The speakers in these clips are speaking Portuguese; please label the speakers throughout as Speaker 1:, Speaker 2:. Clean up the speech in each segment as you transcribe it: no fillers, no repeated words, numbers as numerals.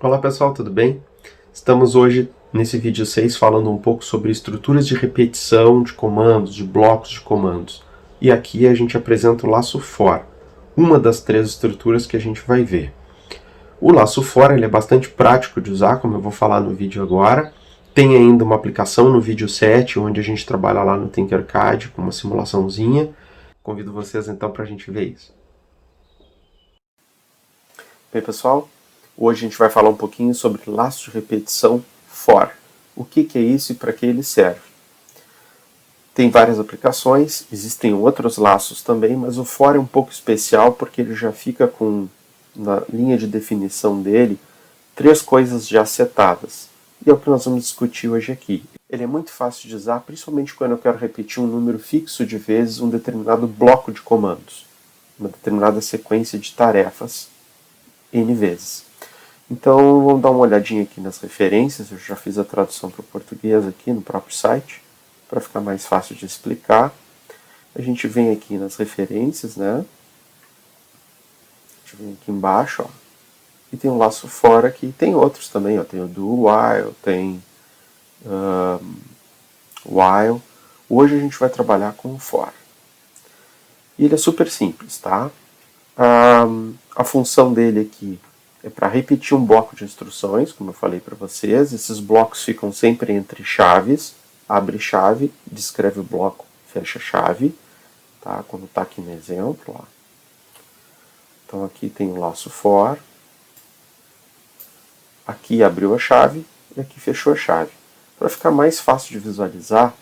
Speaker 1: Olá pessoal, tudo bem? Estamos hoje nesse vídeo 6 falando um pouco sobre estruturas de repetição de comandos, de blocos de comandos. E aqui a gente apresenta o laço for, uma das três estruturas que a gente vai ver. O laço for ele é bastante prático de usar, como eu vou falar no vídeo agora. Tem ainda uma aplicação no vídeo 7, onde a gente trabalha lá no Tinkercad com uma simulaçãozinha. Convido vocês então para a gente ver isso. Bem pessoal, hoje a gente vai falar um pouquinho sobre laço de repetição for. O que é isso e para que ele serve? Tem várias aplicações, existem outros laços também, mas o for é um pouco especial porque ele já fica com, na linha de definição dele, três coisas já setadas. E é o que nós vamos discutir hoje aqui. Ele é muito fácil de usar, principalmente quando eu quero repetir um número fixo de vezes um determinado bloco de comandos, uma determinada sequência de tarefas N vezes. Então vamos dar uma olhadinha aqui nas referências, eu já fiz a tradução para o português aqui no próprio site, para ficar mais fácil de explicar. A gente vem aqui nas referências, né? A gente vem aqui embaixo, ó, e tem um laço for aqui, tem outros também, ó, tem o do while, tem while. Hoje a gente vai trabalhar com o for. E ele é super simples, tá? A função dele aqui é para repetir um bloco de instruções, como eu falei para vocês. Esses blocos ficam sempre entre chaves. Abre chave, descreve o bloco, fecha chave. Tá? Como está aqui no exemplo. Ó. Então aqui tem o laço for. Aqui abriu a chave e aqui fechou a chave. Para ficar mais fácil de visualizar,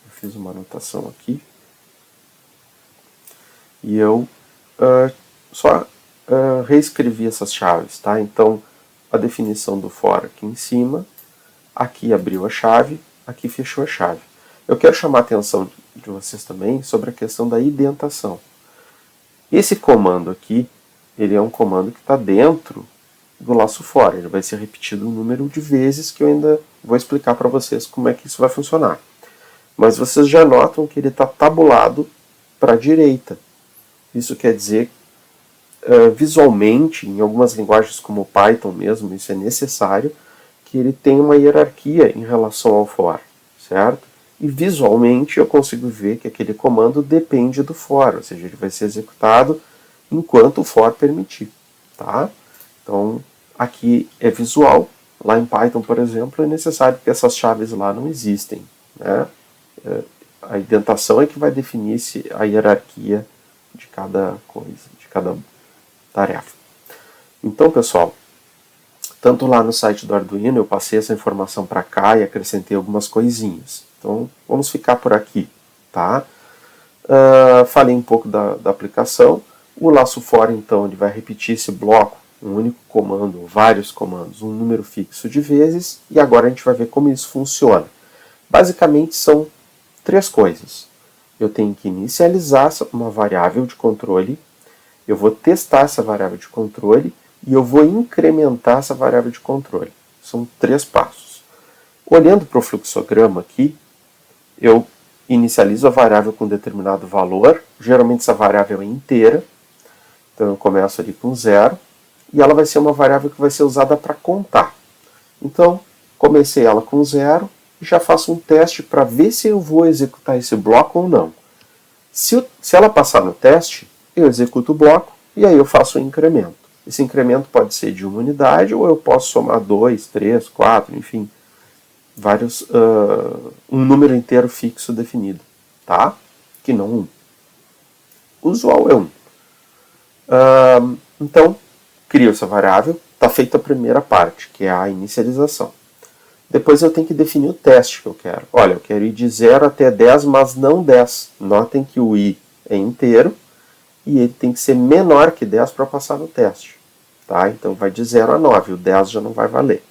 Speaker 1: eu fiz uma anotação aqui. E eu só reescrevi essas chaves, tá? Então, a definição do for aqui em cima, aqui abriu a chave, aqui fechou a chave. Eu quero chamar a atenção de vocês também sobre a questão da indentação. Esse comando aqui, ele é um comando que está dentro do laço for. Ele vai ser repetido um número de vezes que eu ainda vou explicar para vocês como é que isso vai funcionar. Mas vocês já notam que ele está tabulado para a direita. Isso quer dizer, visualmente, em algumas linguagens como o Python mesmo, isso é necessário, que ele tem uma hierarquia em relação ao for, certo? E visualmente eu consigo ver que aquele comando depende do for, ou seja, ele vai ser executado enquanto o for permitir, tá? Então, aqui é visual. Lá em Python, por exemplo, é necessário que essas chaves lá não existem, né? A indentação é que vai definir a hierarquia de cada coisa, de cada tarefa. Então, pessoal, tanto lá no site do Arduino eu passei essa informação para cá e acrescentei algumas coisinhas. Então, vamos ficar por aqui, tá? Falei um pouco da aplicação. O laço for, então, ele vai repetir esse bloco, um único comando, vários comandos, um número fixo de vezes, e agora a gente vai ver como isso funciona. Basicamente, são três coisas. Eu tenho que inicializar uma variável de controle, eu vou testar essa variável de controle e eu vou incrementar essa variável de controle. São três passos. Olhando para o fluxograma aqui, eu inicializo a variável com determinado valor, geralmente essa variável é inteira, então eu começo ali com 0, e ela vai ser uma variável que vai ser usada para contar. Então, comecei ela com 0, e já faço um teste para ver se eu vou executar esse bloco ou não. Se ela passar no teste, eu executo o bloco e aí eu faço um incremento. Esse incremento pode ser de uma unidade ou eu posso somar 2, 3, 4, enfim, um número inteiro fixo definido, tá? Que não 1. O usual é 1. Então, crio essa variável, está feita a primeira parte, que é a inicialização. Depois eu tenho que definir o teste que eu quero. Olha, eu quero ir de 0 até 10, mas não 10. Notem que o i é inteiro e ele tem que ser menor que 10 para passar no teste. Tá? Então vai de 0 a 9, o 10 já não vai valer.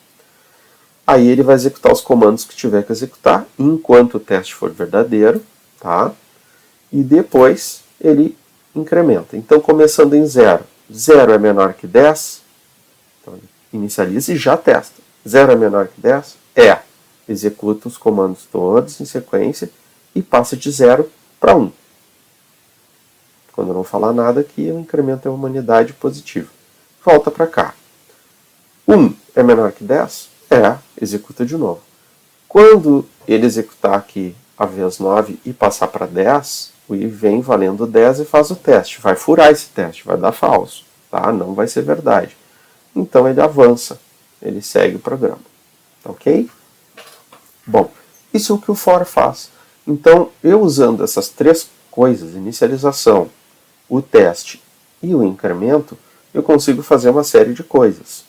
Speaker 1: Aí ele vai executar os comandos que tiver que executar, enquanto o teste for verdadeiro. Tá? E depois ele incrementa. Então começando em 0. 0 é menor que 10, então ele inicializa e já testa. 0 é menor que 10? É. Executa os comandos todos em sequência e passa de 0 para 1. Quando não falar nada aqui, o incremento é uma unidade positiva. Volta para cá. 1 é menor que 10? Executa de novo. Quando ele executar aqui a vez 9 e passar para 10, o i vem valendo 10 e faz o teste. Vai furar esse teste, vai dar falso. Tá? Não vai ser verdade. Então ele avança, ele segue o programa. Ok? Bom, isso é o que o for faz. Então, eu usando essas três coisas, inicialização, o teste e o incremento, eu consigo fazer uma série de coisas.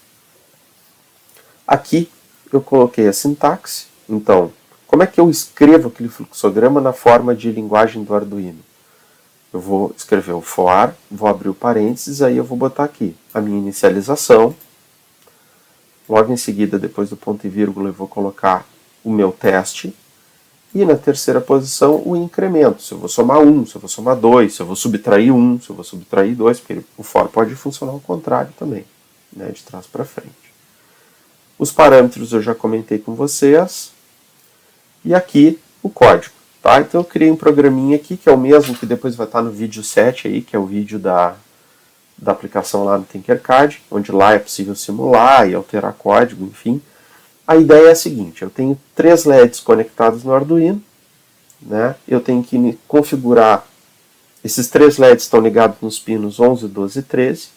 Speaker 1: Aqui eu coloquei a sintaxe. Então, como é que eu escrevo aquele fluxograma na forma de linguagem do Arduino? Eu vou escrever o for, vou abrir o parênteses, aí eu vou botar aqui a minha inicialização. Logo em seguida, depois do ponto e vírgula, eu vou colocar o meu teste. E na terceira posição, o incremento. Se eu vou somar 1, se eu vou somar 2, se eu vou subtrair 1, se eu vou subtrair 2, porque o for pode funcionar ao contrário também, né, de trás para frente. Os parâmetros eu já comentei com vocês. E aqui o código. Tá? Então eu criei um programinha aqui, que é o mesmo que depois vai estar no vídeo 7, aí, que é o vídeo da aplicação lá no Tinkercad, onde lá é possível simular e alterar código, enfim. A ideia é a seguinte, eu tenho 3 LEDs conectados no Arduino, né? Eu tenho que configurar, esses 3 LEDs estão ligados nos pinos 11, 12 e 13,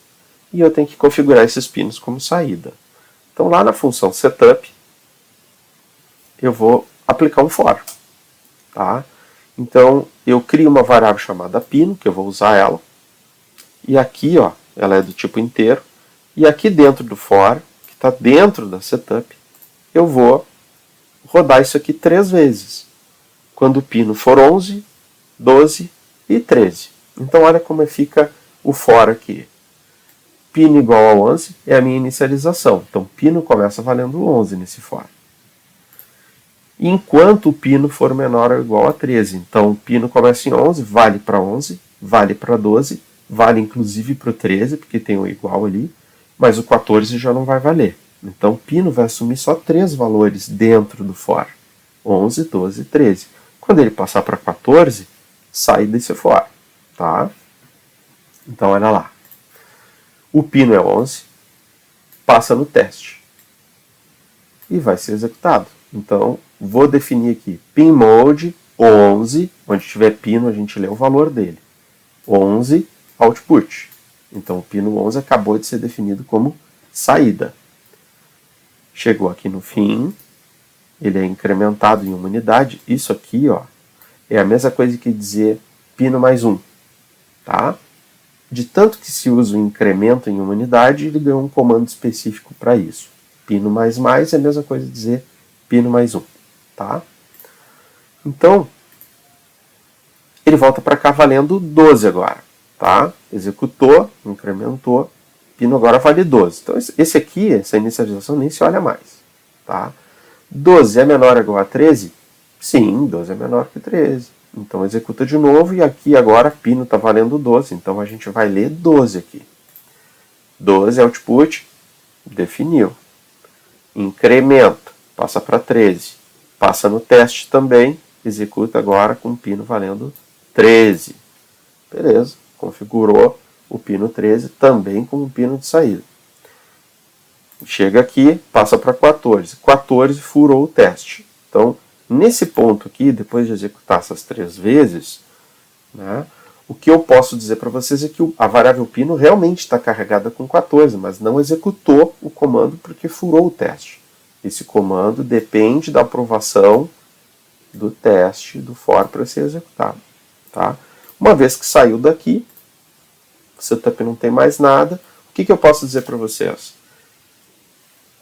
Speaker 1: e eu tenho que configurar esses pinos como saída. Então lá na função setup, eu vou aplicar um for. Tá? Então eu crio uma variável chamada pino, que eu vou usar ela, e aqui ó, ela é do tipo inteiro, e aqui dentro do for, que está dentro da setup, eu vou rodar isso aqui 3 vezes, quando o pino for 11, 12 e 13. Então olha como fica o for aqui. Pino igual a 11 é a minha inicialização, então pino começa valendo 11 nesse for. Enquanto o pino for menor ou igual a 13. Então o pino começa em 11, vale para 11, vale para 12, vale inclusive para o 13, porque tem o igual ali, mas o 14 já não vai valer. Então o pino vai assumir só 3 valores dentro do for. 11, 12 e 13. Quando ele passar para 14, sai desse for. Tá? Então olha lá. O pino é 11, passa no teste e vai ser executado. Então vou definir aqui pin mode 11, onde tiver pino a gente lê o valor dele. 11 output. Então o pino 11 acabou de ser definido como saída. Chegou aqui no fim, ele é incrementado em uma unidade. Isso aqui ó, é a mesma coisa que dizer pino mais 1. Tá? De tanto que se usa o incremento em uma unidade, ele ganhou um comando específico para isso. Pino mais mais é a mesma coisa que dizer pino mais 1. Tá? Então, ele volta para cá valendo 12 agora. Tá? Executou, incrementou, pino agora vale 12. Então, esse aqui, essa inicialização, nem se olha mais. Tá? 12 é menor ou igual a 13? Sim, 12 é menor que 13. Então, executa de novo e aqui agora pino está valendo 12. Então, a gente vai ler 12 aqui. 12 output, definiu. Incremento, passa para 13. Passa no teste também, executa agora com o pino valendo 13. Beleza, configurou o pino 13 também com o pino de saída. Chega aqui, passa para 14. 14 furou o teste. Então, nesse ponto aqui, depois de executar essas 3 vezes, né, o que eu posso dizer para vocês é que a variável pino realmente está carregada com 14, mas não executou o comando porque furou o teste. Esse comando depende da aprovação do teste do for para ser executado. Tá? Uma vez que saiu daqui, o setup não tem mais nada, o que eu posso dizer para vocês?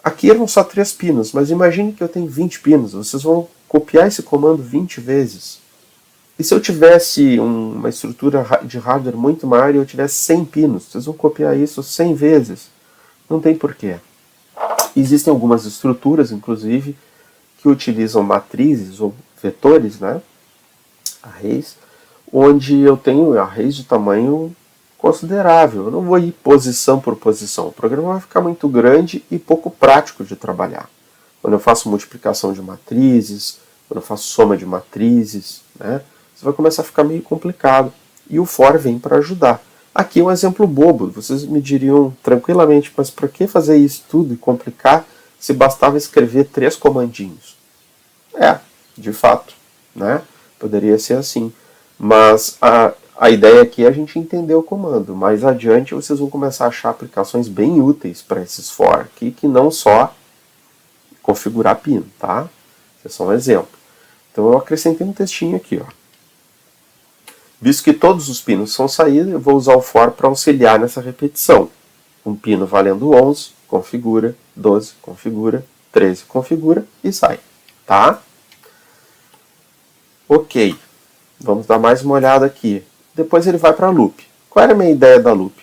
Speaker 1: Aqui eram só 3 pinos, mas imagine que eu tenho 20 pinos. Vocês vão copiar esse comando 20 vezes. E se eu tivesse uma estrutura de hardware muito maior e eu tivesse 100 pinos, vocês vão copiar isso 100 vezes. Não tem porquê. Existem algumas estruturas, inclusive, que utilizam matrizes ou vetores, né? Arrays, onde eu tenho arrays de tamanho considerável. Eu não vou ir posição por posição. O programa vai ficar muito grande e pouco prático de trabalhar. Quando eu faço multiplicação de matrizes, quando eu faço soma de matrizes, né, isso vai começar a ficar meio complicado. E o for vem para ajudar. Aqui é um exemplo bobo, vocês me diriam tranquilamente, mas por que fazer isso tudo e complicar se bastava escrever 3 comandinhos? De fato, né? Poderia ser assim. Mas a ideia aqui é a gente entender o comando. Mais adiante vocês vão começar a achar aplicações bem úteis para esses for aqui, que não só configurar pino, tá? Isso é só um exemplo. Então eu acrescentei um textinho aqui, ó. Visto que todos os pinos são saída, eu vou usar o for para auxiliar nessa repetição. Um pino valendo 11, configura, 12, configura, 13, configura e sai, tá? Ok, vamos dar mais uma olhada aqui. Depois ele vai para a loop. Qual era a minha ideia da loop?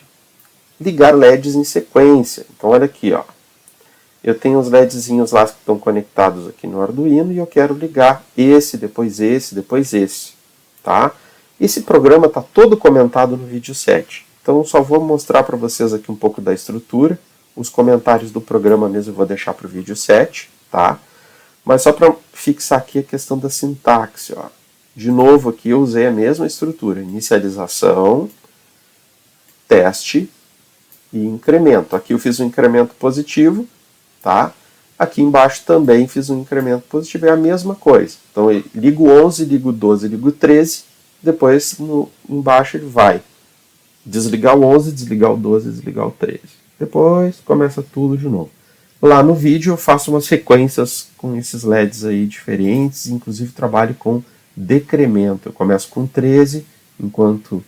Speaker 1: Ligar LEDs em sequência. Então olha aqui, ó. Eu tenho os LEDzinhos lá que estão conectados aqui no Arduino e eu quero ligar esse, depois esse, depois esse, tá? Esse programa está todo comentado no vídeo 7. Então só vou mostrar para vocês aqui um pouco da estrutura. Os comentários do programa mesmo eu vou deixar para o vídeo 7, tá? Mas só para fixar aqui a questão da sintaxe, ó. De novo aqui eu usei a mesma estrutura. Inicialização, teste e incremento. Aqui eu fiz um incremento positivo, tá? Aqui embaixo também fiz um incremento positivo, é a mesma coisa. Então eu ligo 11, ligo 12, ligo 13, depois embaixo ele vai desligar o 11, desligar o 12, desligar o 13. Depois começa tudo de novo. Lá no vídeo eu faço umas sequências com esses LEDs aí diferentes, inclusive trabalho com decremento. Eu começo com 13, enquanto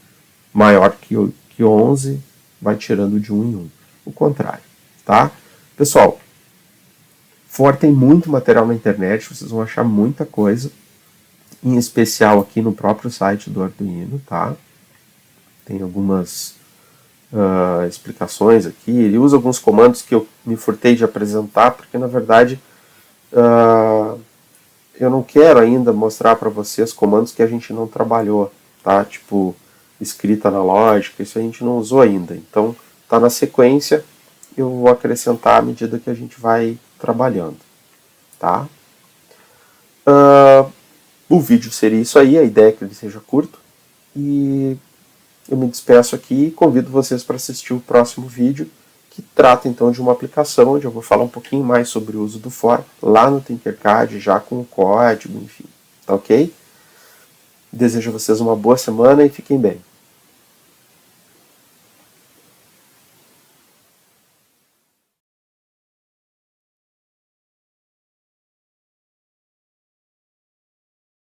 Speaker 1: maior que 11, vai tirando de 1 em 1. O contrário, tá? Pessoal, For tem muito material na internet, vocês vão achar muita coisa, em especial aqui no próprio site do Arduino, tá? Tem algumas explicações aqui. Ele usa alguns comandos que eu me furtei de apresentar, porque na verdade eu não quero ainda mostrar para vocês comandos que a gente não trabalhou, tá? Tipo, escrita analógica, isso a gente não usou ainda. Então, tá na sequência, eu vou acrescentar à medida que a gente vai trabalhando, tá? O vídeo seria isso aí, a ideia é que ele seja curto. E eu me despeço aqui e convido vocês para assistir o próximo vídeo, que trata então de uma aplicação onde eu vou falar um pouquinho mais sobre o uso do for lá no Tinkercad, já com o código, enfim. Tá ok? Desejo a vocês uma boa semana e fiquem bem.